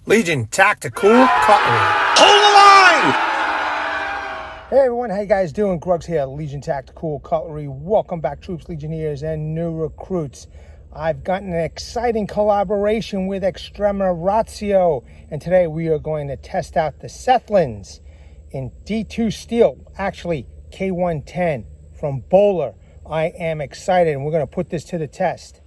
Legion Tactical Cutlery. Hold the line! Hey everyone, how you guys doing? Grugs here, Legion Tactical Cutlery. Welcome back, troops, legionnaires, and new recruits. I've gotten an exciting collaboration with Extrema Ratio, and today we are going to test out the Sethlans in D2 steel, actually K110 from BÖHLER. I am excited, and we're going to put this to the test.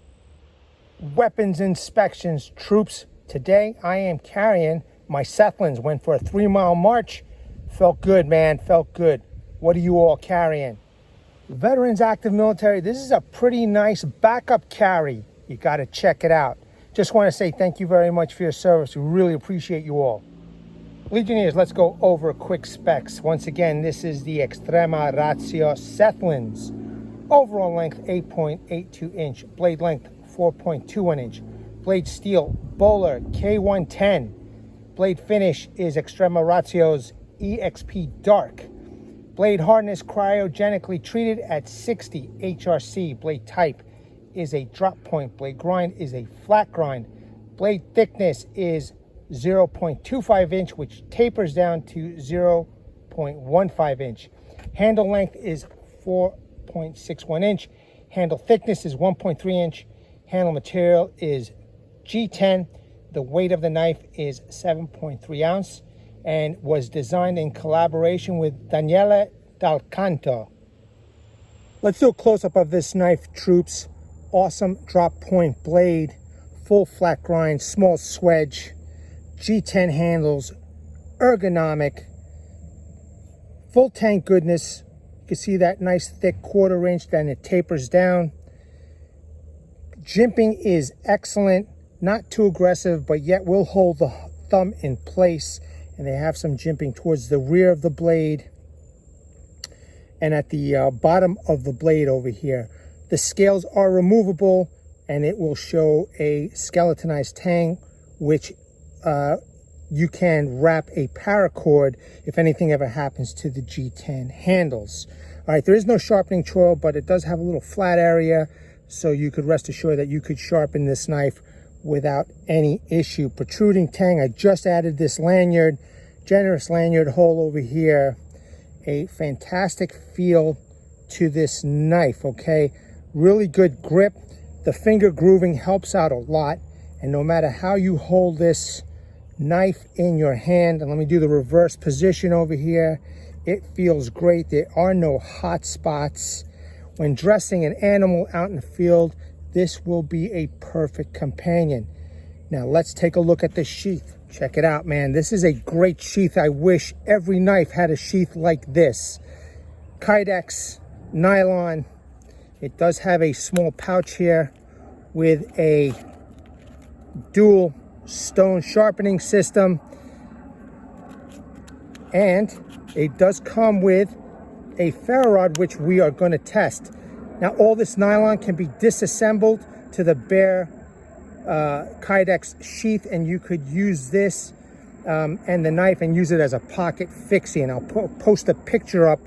Weapons inspections, troops. Today I am carrying my Sethlans. Went for a 3-mile march. Felt good, man, felt good. What are you all carrying? Veterans, active military, this is a pretty nice backup carry. You got to check it out. Just want to say thank you very much for your service. We really appreciate you all. Legionnaires, let's go over quick specs. Once again, this is the Extrema Ratio Sethlans. Overall length 8.82 inch, blade length 4.21 inch. Blade steel, BÖHLER K110. Blade finish is Extrema Ratio's EXP Dark. Blade hardness cryogenically treated at 60 HRC. Blade type is a drop point. Blade grind is a flat grind. Blade thickness is 0.25 inch, which tapers down to 0.15 inch. Handle length is 4.61 inch. Handle thickness is 1.3 inch. Handle material is G10. The weight of the knife is 7.3 ounce and was designed in collaboration with Daniele Dal Canto. Let's do a close-up of this knife, troops. Awesome drop point blade, full flat grind, small swedge, G10 handles, ergonomic, full tank goodness. You can see that nice thick 1/4 inch, then it tapers down. Jimping is excellent. Not too aggressive, but yet will hold the thumb in place. And they have some jimping towards the rear of the blade and at the bottom of the blade over here. The scales are removable, and it will show a skeletonized tang, which you can wrap a paracord if anything ever happens to the G10 handles. All right, there is no sharpening choil, but it does have a little flat area, so you could rest assured that you could sharpen this knife without any issue. Protruding tang, I just added this lanyard, generous lanyard hole over here. A fantastic feel to this knife, okay? Really good grip. The finger grooving helps out a lot, and no matter how you hold this knife in your hand, and let me do the reverse position over here, it feels great. There are no hot spots. When dressing an animal out in the field, this will be a perfect companion. Now let's take a look at the sheath. Check it out, man. This is a great sheath. I wish every knife had a sheath like this. Kydex, nylon. It does have a small pouch here with a dual stone sharpening system. And it does come with a ferro rod, which we are going to test. Now, all this nylon can be disassembled to the bare Kydex sheath, and you could use this and the knife and use it as a pocket fixie. And I'll post a picture up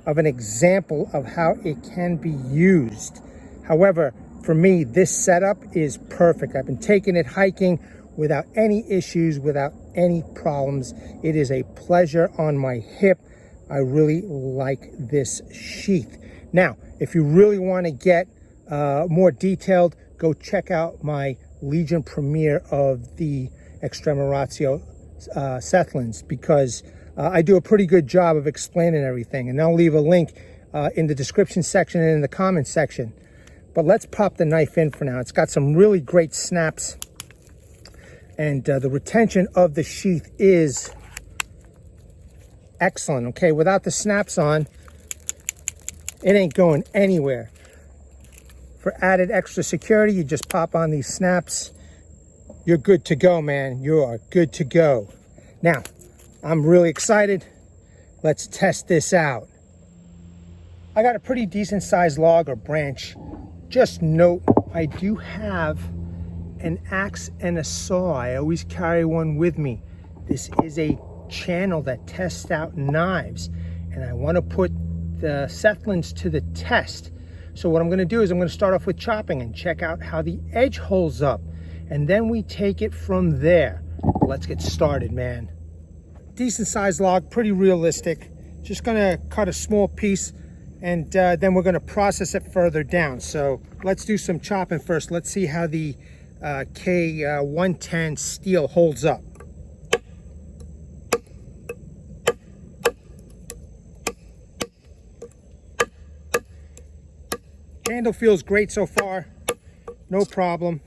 of an example of how it can be used. However, for me, this setup is perfect. I've been taking it hiking without any issues, without any problems. It is a pleasure on my hip. I really like this sheath. Now, if you really want to get more detailed, go check out my Legion premiere of the Extrema Ratio Sethlans, because I do a pretty good job of explaining everything. And I'll leave a link in the description section and in the comments section. But let's pop the knife in for now. It's got some really great snaps. And the retention of the sheath is excellent. Okay, without the snaps on, it ain't going anywhere. For added extra security, you just pop on these snaps. You're good to go, man. You are good to go. Now, I'm really excited. Let's test this out. I got a pretty decent sized log or branch. Just note, I do have an axe and a saw. I always carry one with me. This is a channel that tests out knives, and I want to put the Sethlans to the test. So what I'm going to do is I'm going to start off with chopping and check out how the edge holds up, and then we take it from there. let's get started, man. Decent sized log, pretty realistic. Just gonna cut a small piece and then we're gonna process it further down. So let's do some chopping first. Let's see how the K110 steel holds up. Handle feels great so far, no problem.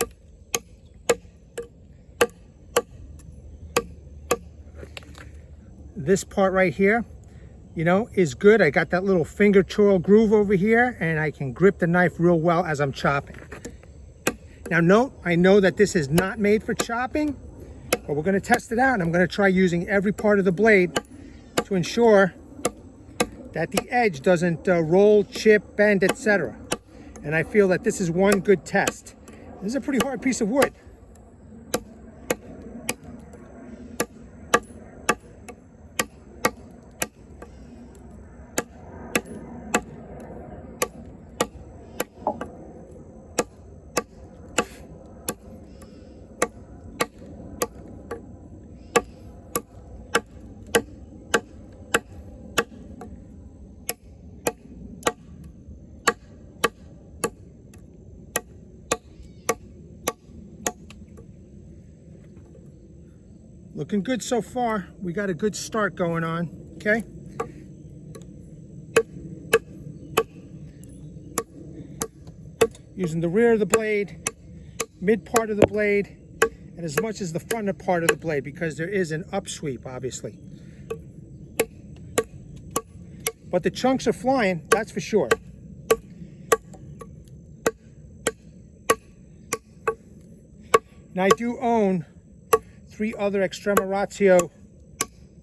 This part right here, you know, is good. I got that little finger twirl groove over here and I can grip the knife real well as I'm chopping. Now note, I know that this is not made for chopping, but we're gonna test it out and I'm gonna try using every part of the blade to ensure that the edge doesn't roll, chip, bend, etc. And I feel that this is one good test. This is a pretty hard piece of wood. Looking good so far. We got a good start going on, okay? Using the rear of the blade, mid part of the blade, and as much as the front part of the blade because there is an upsweep, obviously. But the chunks are flying, that's for sure. Now I do own 3 other Extrema Ratio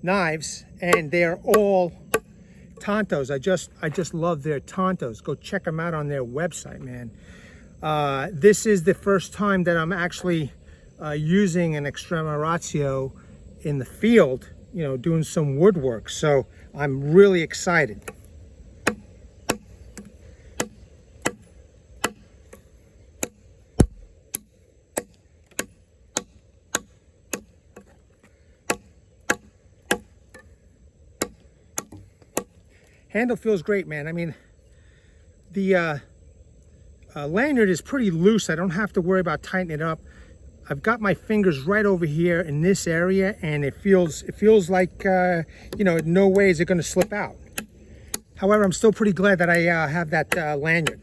knives and they're all Tantos. I just love their Tantos. Go check them out on their website, man. This is the first time that I'm actually using an Extrema Ratio in the field, you know, doing some woodwork. So I'm really excited. Handle feels great, man. I mean, the lanyard is pretty loose. I don't have to worry about tightening it up. I've got my fingers right over here in this area, and it feels like you know, no way is it going to slip out. However, I'm still pretty glad that I have that lanyard.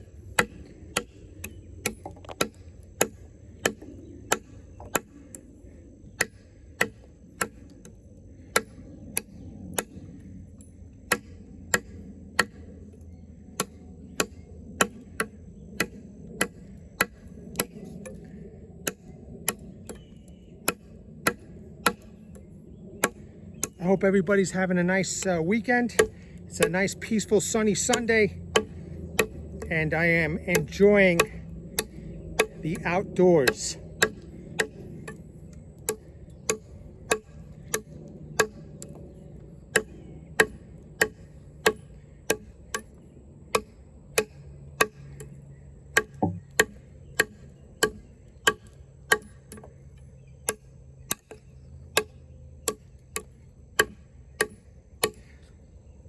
I hope everybody's having a nice weekend. It's a nice, peaceful, sunny Sunday, and I am enjoying the outdoors.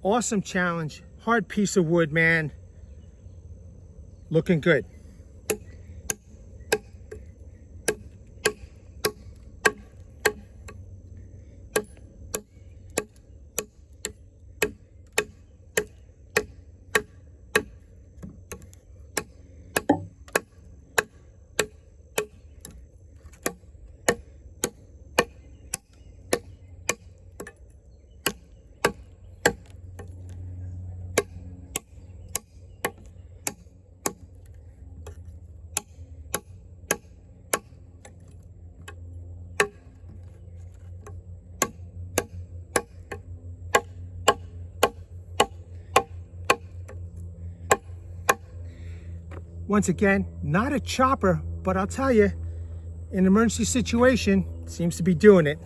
Awesome challenge, hard piece of wood, man. Looking good. Once again, not a chopper, but I'll tell you, in an emergency situation, seems to be doing it.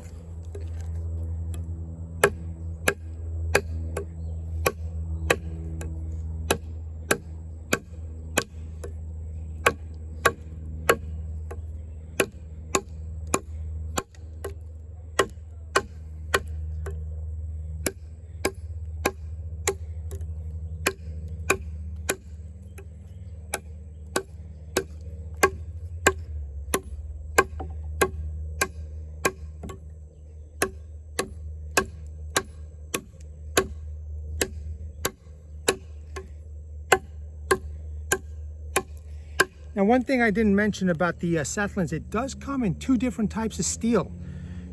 Now, one thing I didn't mention about the Sethlans, it does come in two different types of steel.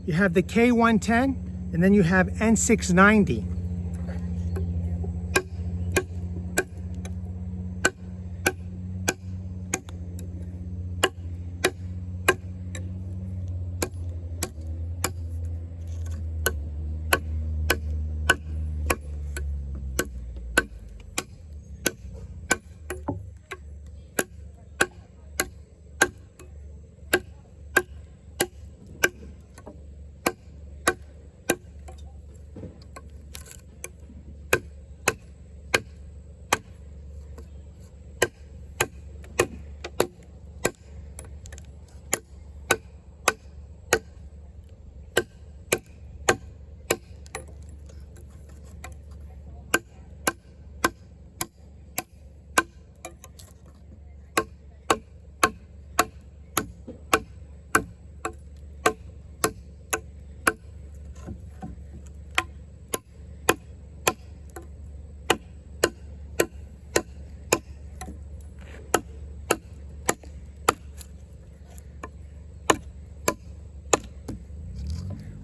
You have the K110 and then you have N690.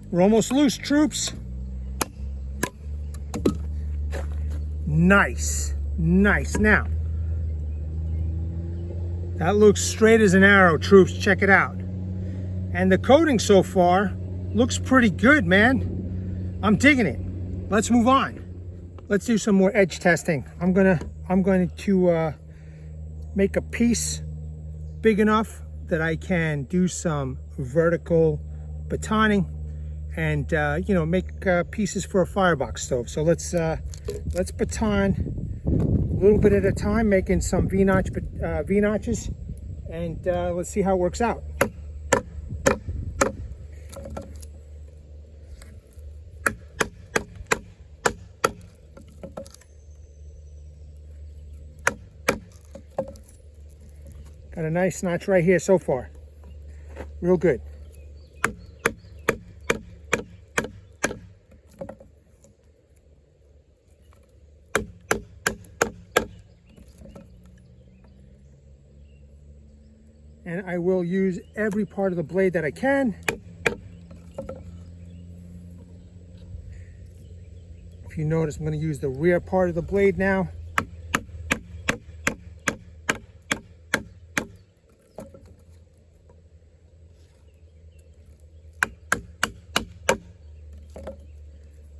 We're almost loose, troops. Nice, nice. Now, that looks straight as an arrow, troops. Check it out. And the coating so far looks pretty good, man. I'm digging it. Let's move on. Let's do some more edge testing. I'm going to make a piece big enough that I can do some vertical batoning and you know, make pieces for a firebox stove. So let's baton a little bit at a time, making some V-notches, and let's see how it works out. Got a nice notch right here so far. Real good. And I will use every part of the blade that I can. If you notice, I'm going to use the rear part of the blade now.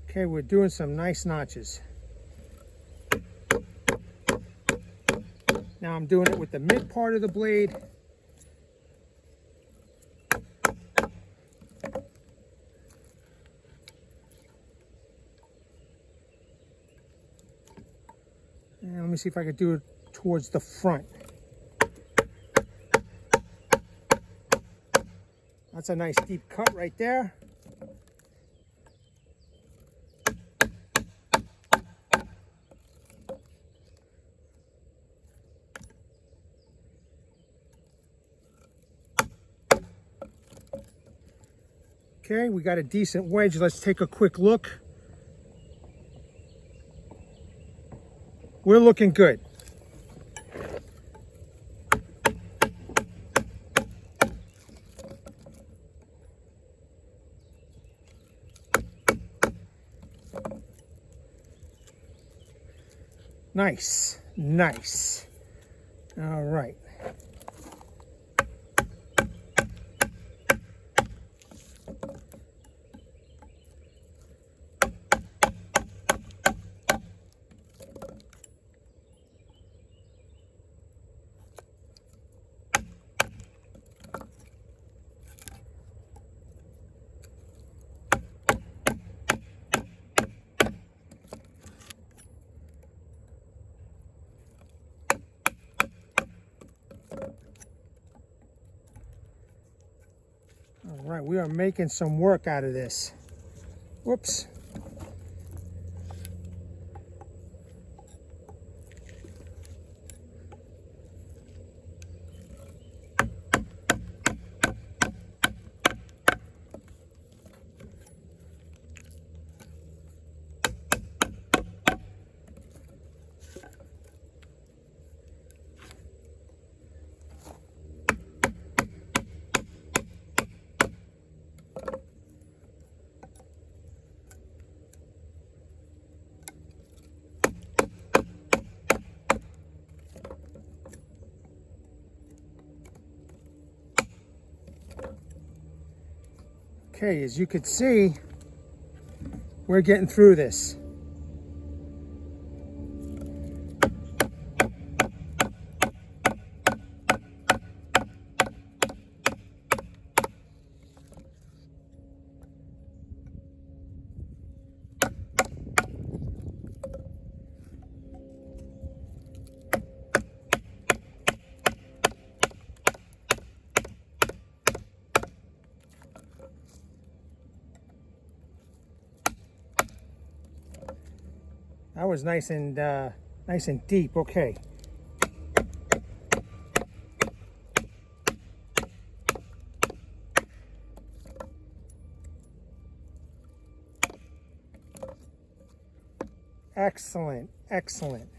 Okay, we're doing some nice notches. Now I'm doing it with the mid part of the blade. And let me see if I could do it towards the front. That's a nice deep cut right there. Okay, we got a decent wedge. Let's take a quick look. We're looking good. Nice, nice. All right. All right, we are making some work out of this. Whoops. Okay, as you could see, we're getting through this. That was nice and deep. Okay. Excellent, excellent.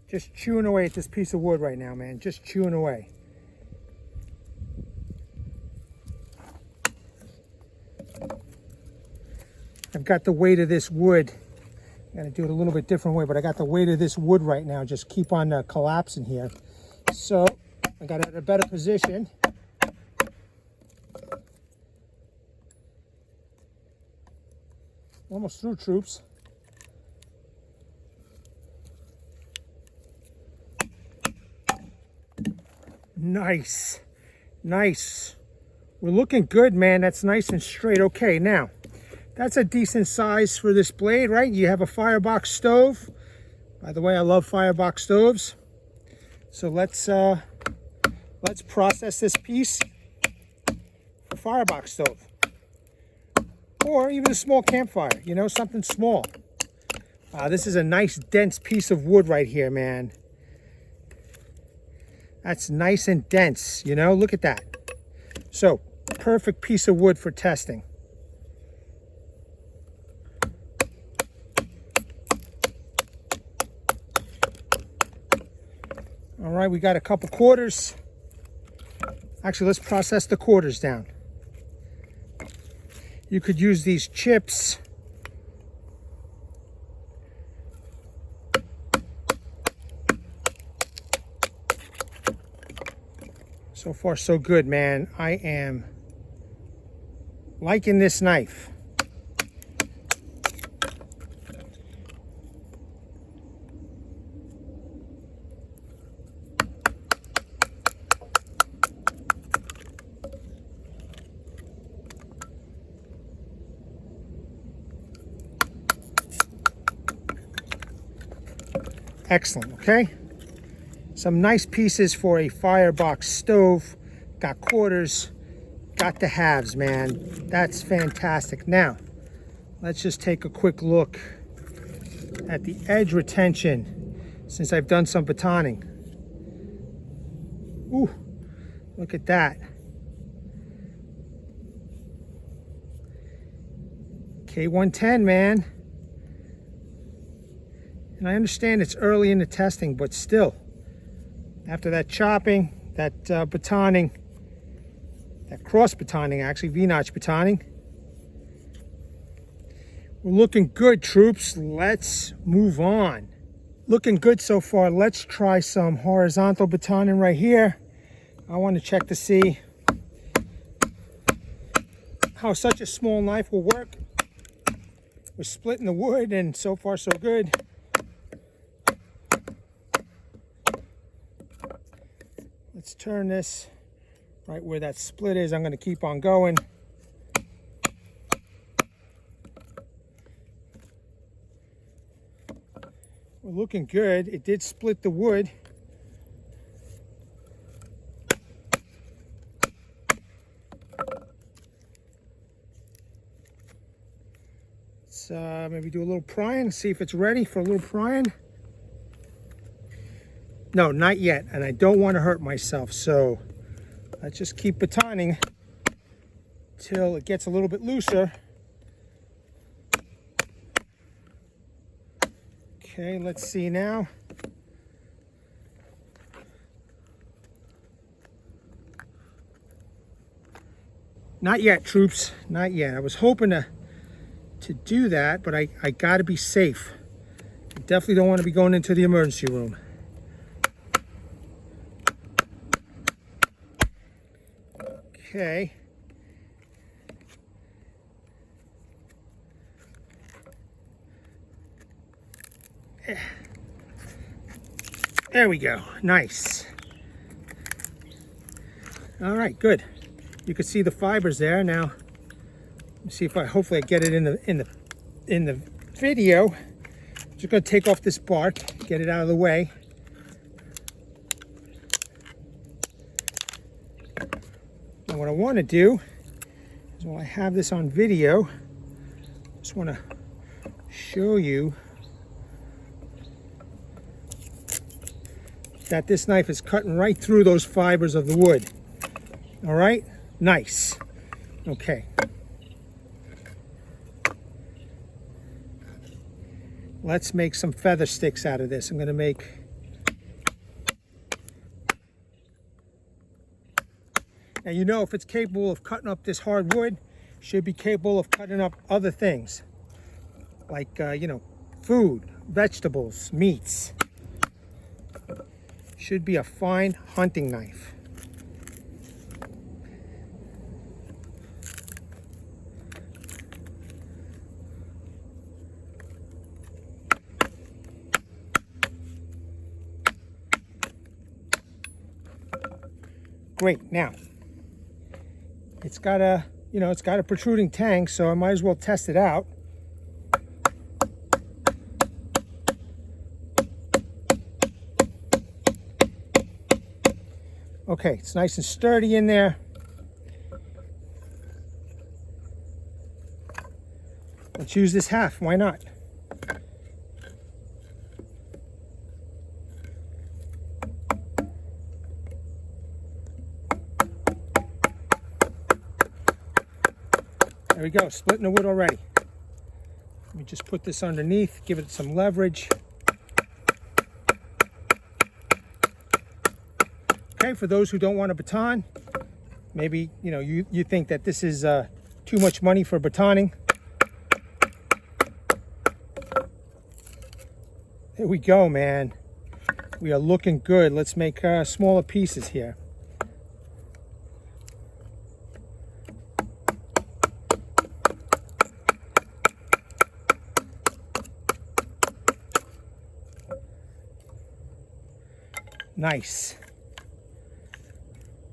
Just chewing away at this piece of wood right now, man. Just chewing away. I've got the weight of this wood. I'm going to do it a little bit different way, but I got the weight of this wood right now. Just keep on collapsing here. So I got it at a better position. Almost through, troops. Nice, nice. We're looking good, man. That's nice and straight. Okay, now that's a decent size for this blade, right? You have a firebox stove. By the way, I love firebox stoves. So let's process this piece for firebox stove, or even a small campfire. You know, something small. This is a nice dense piece of wood right here, man. That's nice and dense, you know, look at that. So, perfect piece of wood for testing. All right, we got a couple quarters. Actually, let's process the quarters down. You could use these chips. So far, so good, man. I am liking this knife. Excellent, okay? Some nice pieces for a firebox stove. Got quarters, got the halves, man. That's fantastic. Now, let's just take a quick look at the edge retention since I've done some batoning. Ooh, look at that. K110, man. And I understand it's early in the testing, but still, after that chopping, that batoning, that cross batoning, actually V-notch batoning, we're looking good, troops. Let's move on. Looking good so far. Let's try some horizontal batoning right here. I want to check to see how such a small knife will work. We're splitting the wood, and so far so good. Let's turn this right where that split is. I'm going to keep on going. We're looking good. It did split the wood. Let's maybe do a little prying, see if it's ready for a little prying. No, not yet, and I don't want to hurt myself, so let's just keep batoning till it gets a little bit looser. Okay, let's see now. Not yet, troops, not yet. I was hoping to do that, but I gotta be safe. I definitely don't want to be going into the emergency room. Okay. There we go. Nice. All right, good. You can see the fibers there. Now, let me see if hopefully I get it in the video. Just gonna take off this bark, get it out of the way. Now what I want to do is, while I have this on video, just want to show you that this knife is cutting right through those fibers of the wood. All right, nice. Okay. Let's make some feather sticks out of this. I'm going to make now, you know, if it's capable of cutting up this hardwood, it should be capable of cutting up other things like you know, food, vegetables, meats. Should be a fine hunting knife. Great. Now, it's got a, you know, it's got a protruding tang, so I might as well test it out. Okay, it's nice and sturdy in there. Let's use this half, why not? There we go, splitting the wood already. Let me just put this underneath, give it some leverage. Okay, for those who don't want a baton, maybe, you know, you think that this is too much money for batoning. There we go, man. We are looking good. Let's make smaller pieces here. Nice.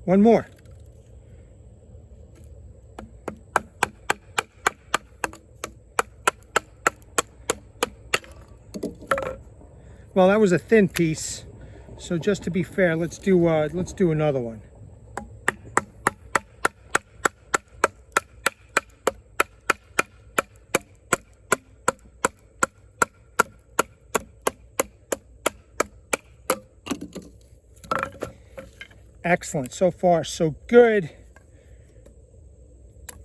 One more. Well, that was a thin piece, so just to be fair, let's do another one. Excellent. So far, so good.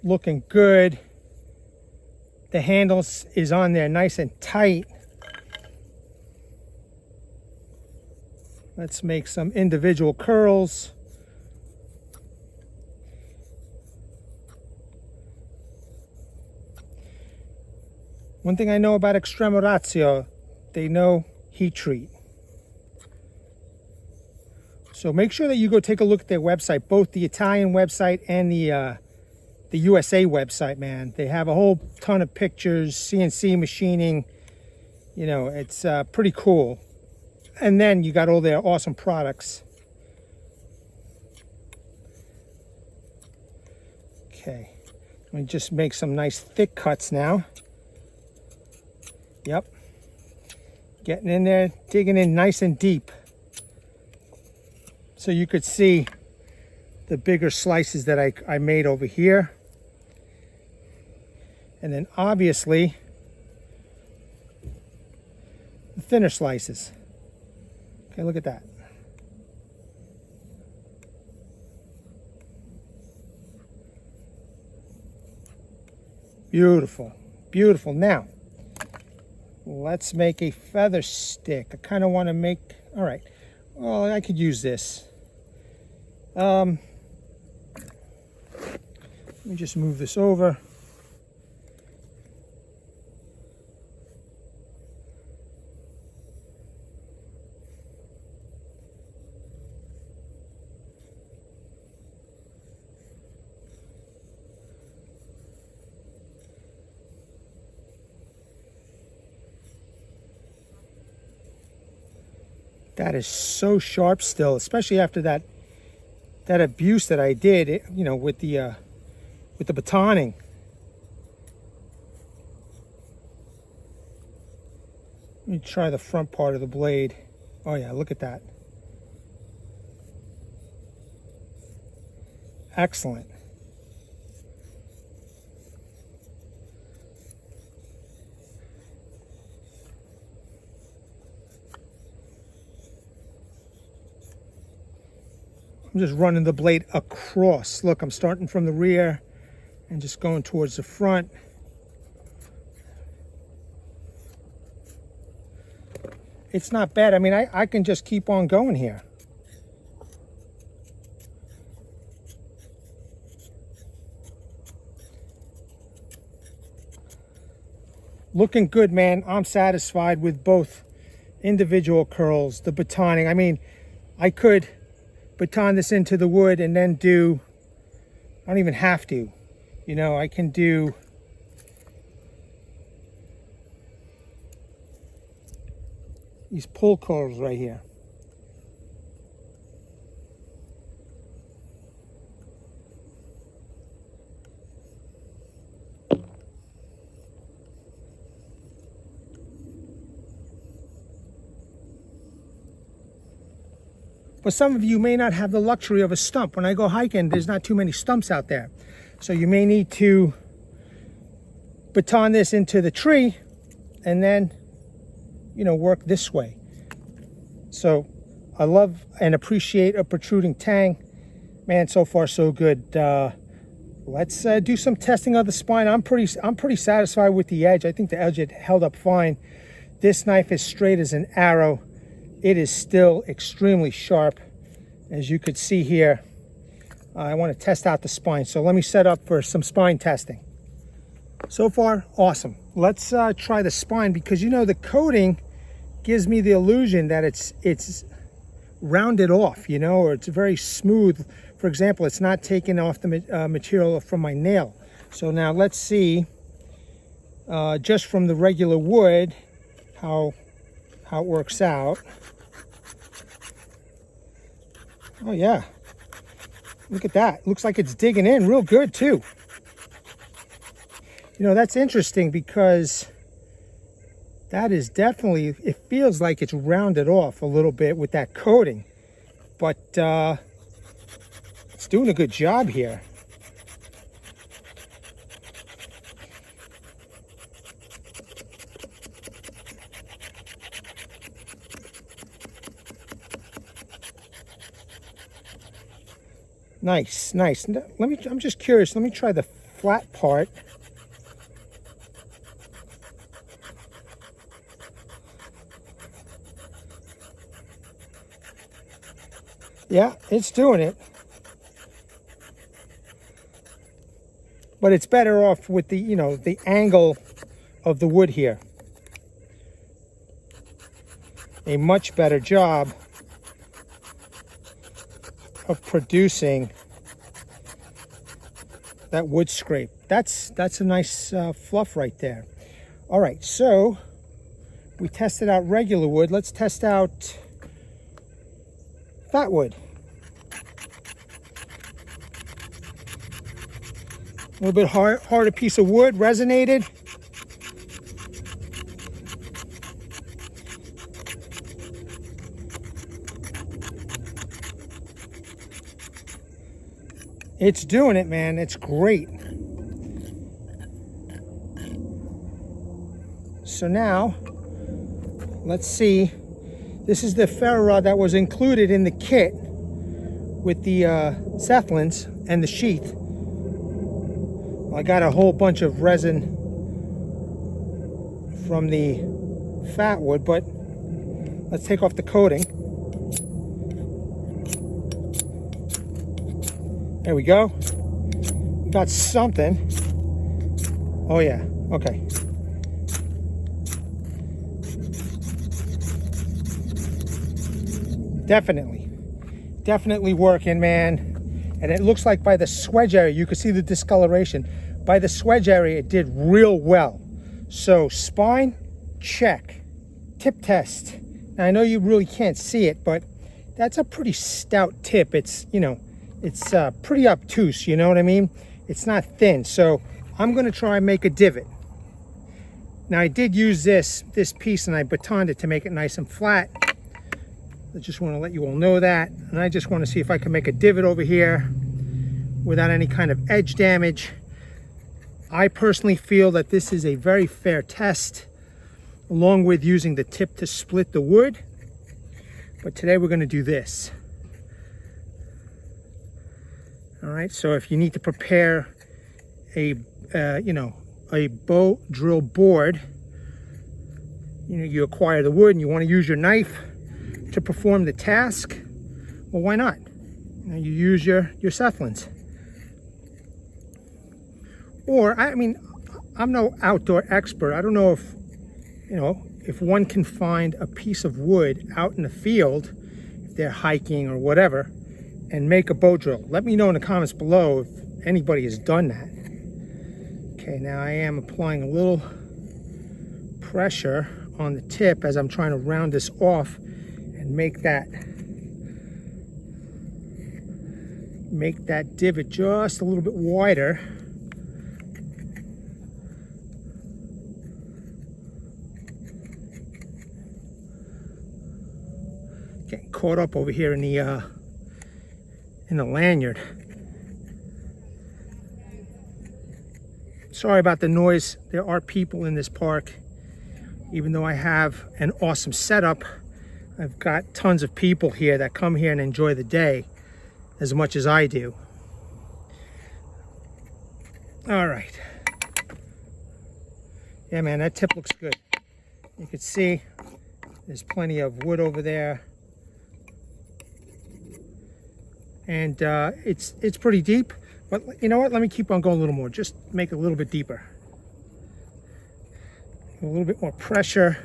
Looking good. The handle is on there nice and tight. Let's make some individual curls. One thing I know about Extrema Ratio, they know heat treat. So make sure that you go take a look at their website, both the Italian website and the USA website, man. They have a whole ton of pictures, CNC machining. You know, it's pretty cool. And then you got all their awesome products. Okay, let me just make some nice thick cuts now. Yep, getting in there, digging in nice and deep. So you could see the bigger slices that I made over here. And then obviously the thinner slices. Okay, look at that. Beautiful, beautiful. Now, let's make a feather stick. I kind of want to make, all right, well, I could use this. Let Let me just move this over. That is so sharp still, especially after that abuse that I did, you know, with the batoning. Let me try the front part of the blade. Oh yeah, look at that. Excellent. I'm just running the blade across. Look, I'm starting from the rear and just going towards the front. It's not bad. I mean, I can just keep on going here. Looking good, man. I'm satisfied with both individual curls, the batoning. I mean, I could baton this into the wood and then do, I don't even have to, you know, I can do these pull curls right here. But some of you may not have the luxury of a stump. When I go hiking, there's not too many stumps out there. So you may need to baton this into the tree and then, you know, work this way. So I love and appreciate a protruding tang. Man, so far so good. Let's do some testing of the spine. I'm pretty satisfied with the edge. I think the edge had held up fine. This knife is straight as an arrow. It is still extremely sharp, as you could see here. I want to test out the spine, so let me set up for some spine testing. So far, awesome. Let's try the spine, because you know the coating gives me the illusion that it's rounded off, you know, or it's very smooth. For example, it's not taking off the material from my nail. So now let's see, just from the regular wood, how it works out. Oh yeah, look at that. Looks like it's digging in real good too. You know, that's interesting because that is definitely, it feels like it's rounded off a little bit with that coating, but it's doing a good job here. Nice, nice. I'm just curious. Let me try the flat part. Yeah, it's doing it. But it's better off with the, you know, the angle of the wood here. A much better job of producing that wood scrape. That's a nice fluff right there. All right, so we tested out regular wood. Let's test out fat wood. A little bit harder piece of wood, resonated. It's doing it, man. It's great. So now, let's see. This is the ferro rod that was included in the kit with the Sethlans and the sheath. I got a whole bunch of resin from the fat wood, but let's take off the coating. There we go. got something. Oh yeah, okay. Definitely working, man. And it looks like by the swedge area, you can see the discoloration. By the swedge area, it did real well. So spine, check. Tip test. Now, I know you really can't see it, but that's a pretty stout tip. It's, you know, it's pretty obtuse, you know what I mean? It's not thin. So I'm gonna try and make a divot. Now I did use this piece and I batoned it to make it nice and flat. I just want to let you all know that. And I just want to see if I can make a divot over here without any kind of edge damage. I personally feel that this is a very fair test, along with using the tip to split the wood. But today we're going to do this. All right, so if you need to prepare a bow drill board, you acquire the wood and you want to use your knife to perform the task, well, why not? You use your Sethlans. Or, I mean, I'm no outdoor expert. I don't know if one can find a piece of wood out in the field, if they're hiking or whatever, and make a bow drill. Let me know in the comments below if anybody has done that. Okay, now I am applying a little pressure on the tip as I'm trying to round this off and make that divot just a little bit wider. Getting caught up over here in the lanyard. Sorry about the noise. There are people in this park. Even though I have an awesome setup, I've got tons of people here that come here and enjoy the day as much as I do. All right. Yeah, man, that tip looks good. You can see there's plenty of wood over there. And it's pretty deep, but you know what? Let me keep on going a little more. Just make it a little bit deeper. A little bit more pressure.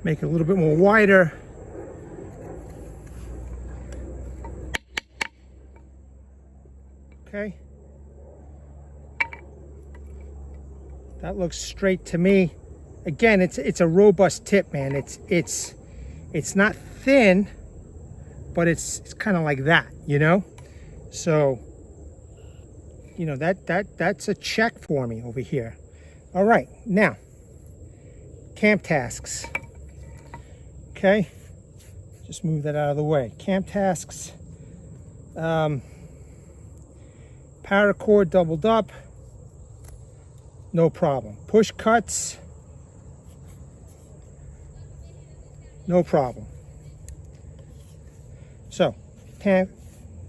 Make it a little bit more wider. Okay. That looks straight to me. Again, it's a robust tip, man. It's not thin, but it's kind of like that, you know? So, you know, that's a check for me over here. All right, now, camp tasks. Okay, just move that out of the way. Camp tasks. Paracord doubled up. No problem. Push cuts, no problem. So,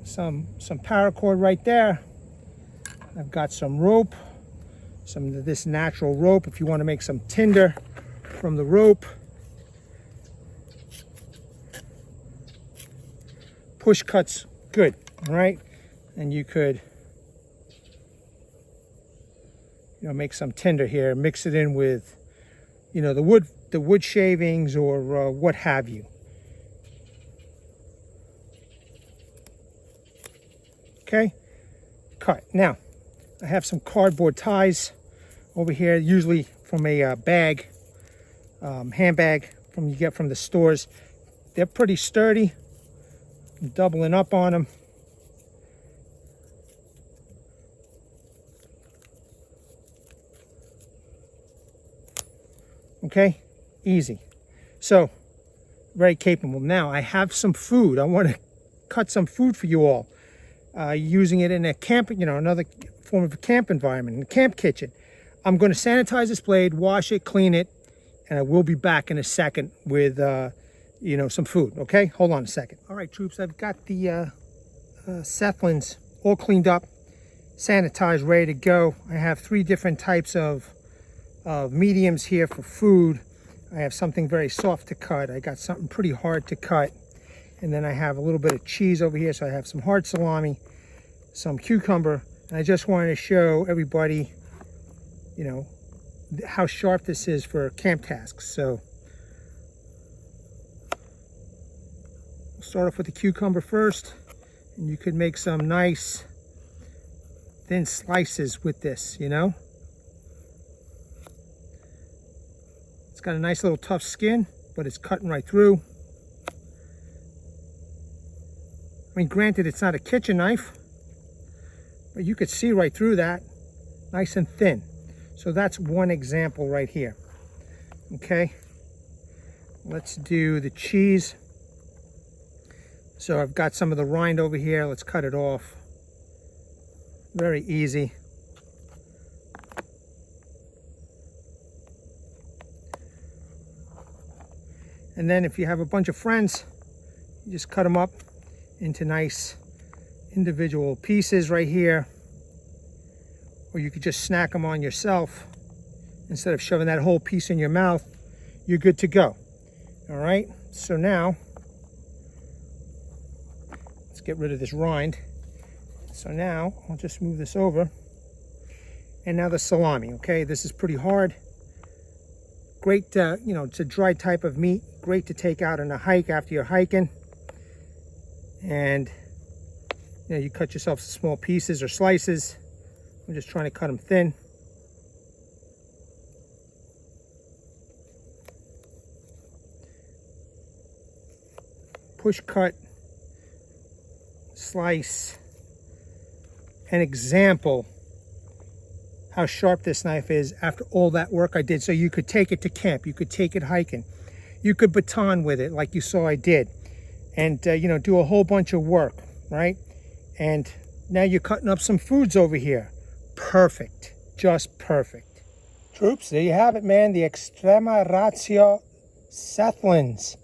some paracord right there. I've got some rope, some of this natural rope if you want to make some tinder from the rope. Push cuts, good, all right? And you could make some tinder here, mix it in with, the wood shavings or what have you. Okay, cut. Now, I have some cardboard ties over here, usually from a bag, handbag you get from the stores. They're pretty sturdy. I'm doubling up on them. Okay, easy. So, very capable. Now, I have some food. I want to cut some food for you all. Using it in a camp, another form of a camp environment, in a camp kitchen. I'm going to sanitize this blade, wash it, clean it, and I will be back in a second with, some food. Okay, hold on a second. All right, troops, I've got the Sethlans all cleaned up, sanitized, ready to go. I have 3 different types of mediums here for food. I have something very soft to cut. I got something pretty hard to cut. And then I have a little bit of cheese over here. So I have some hard salami, some cucumber. And I just wanted to show everybody, you know, how sharp this is for camp tasks. So we'll start off with the cucumber first. And you could make some nice thin slices with this, you know. It's got a nice little tough skin, but it's cutting right through. I mean, granted, it's not a kitchen knife, but you could see right through that, nice and thin. So that's one example right here. Okay, let's do the cheese. So I've got some of the rind over here. Let's cut it off. Very easy. And then if you have a bunch of friends, you just cut them up into nice individual pieces right here. Or you could just snack them on yourself. Instead of shoving that whole piece in your mouth, you're good to go. All right, so now, let's get rid of this rind. So now, I'll just move this over. And now the salami, okay? This is pretty hard. Great, you know, it's a dry type of meat. Great to take out on a hike after you're hiking. And, you know, you cut yourself small pieces or slices. I'm just trying to cut them thin. Push cut, slice. An example how sharp this knife is after all that work I did. So you could take it to camp, you could take it hiking, you could baton with it like you saw I did, and you know, do a whole bunch of work, right? And now you're cutting up some foods over here. Perfect, just perfect. Troops, there you have it, man. The Extrema Ratio Sethlans.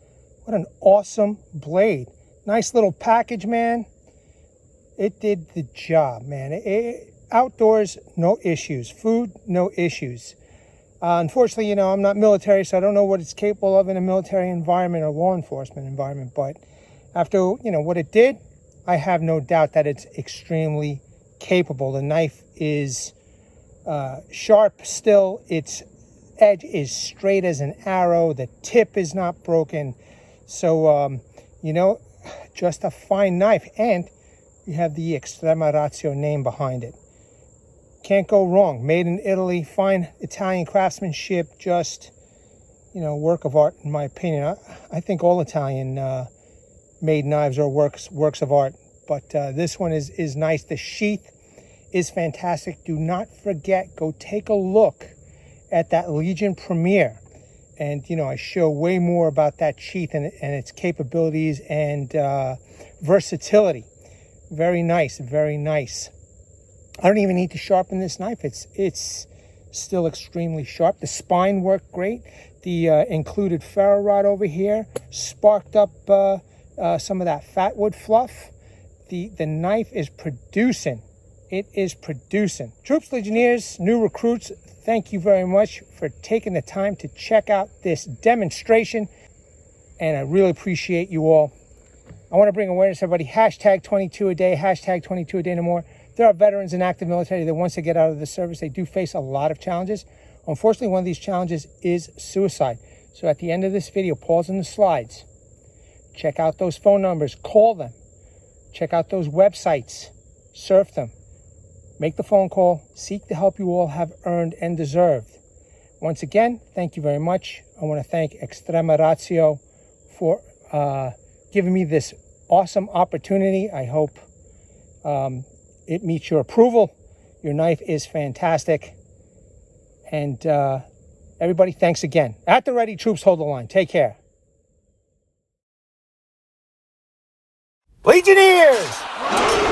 What an awesome blade. Nice little package, man. It did the job, man. Outdoors, no issues. Food, no issues. Unfortunately, you know, I'm not military, so I don't know what it's capable of in a military environment or law enforcement environment. But after, you know, what it did, I have no doubt that it's extremely capable. The knife is sharp still. Its edge is straight as an arrow. The tip is not broken. So, you know, just a fine knife. And you have the Extrema Ratio name behind it. Can't go wrong. Made in Italy, fine Italian craftsmanship, just, you know, work of art in my opinion. I think all Italian made knives are works of art, but this one is nice. The sheath is fantastic. Do not forget, go take a look at that Legion premiere. And, you know, I show way more about that sheath and its capabilities and versatility. Very nice, very nice. I don't even need to sharpen this knife. It's still extremely sharp. The spine worked great. The included ferro rod over here sparked up some of that fatwood fluff. The knife is producing. It is producing. Troops, Legionnaires, new recruits, thank you very much for taking the time to check out this demonstration. And I really appreciate you all. I want to bring awareness to everybody. Hashtag 22 a day. Hashtag 22 a day no more. There are veterans in active military that once they get out of the service, they do face a lot of challenges. Unfortunately, one of these challenges is suicide. So at the end of this video, pause in the slides. Check out those phone numbers. Call them. Check out those websites. Surf them. Make the phone call. Seek the help you all have earned and deserved. Once again, thank you very much. I want to thank Extrema Ratio for giving me this awesome opportunity. I hope it meets your approval. Your knife is fantastic. And everybody, thanks again. At the ready, troops, hold the line. Take care. Legionnaires!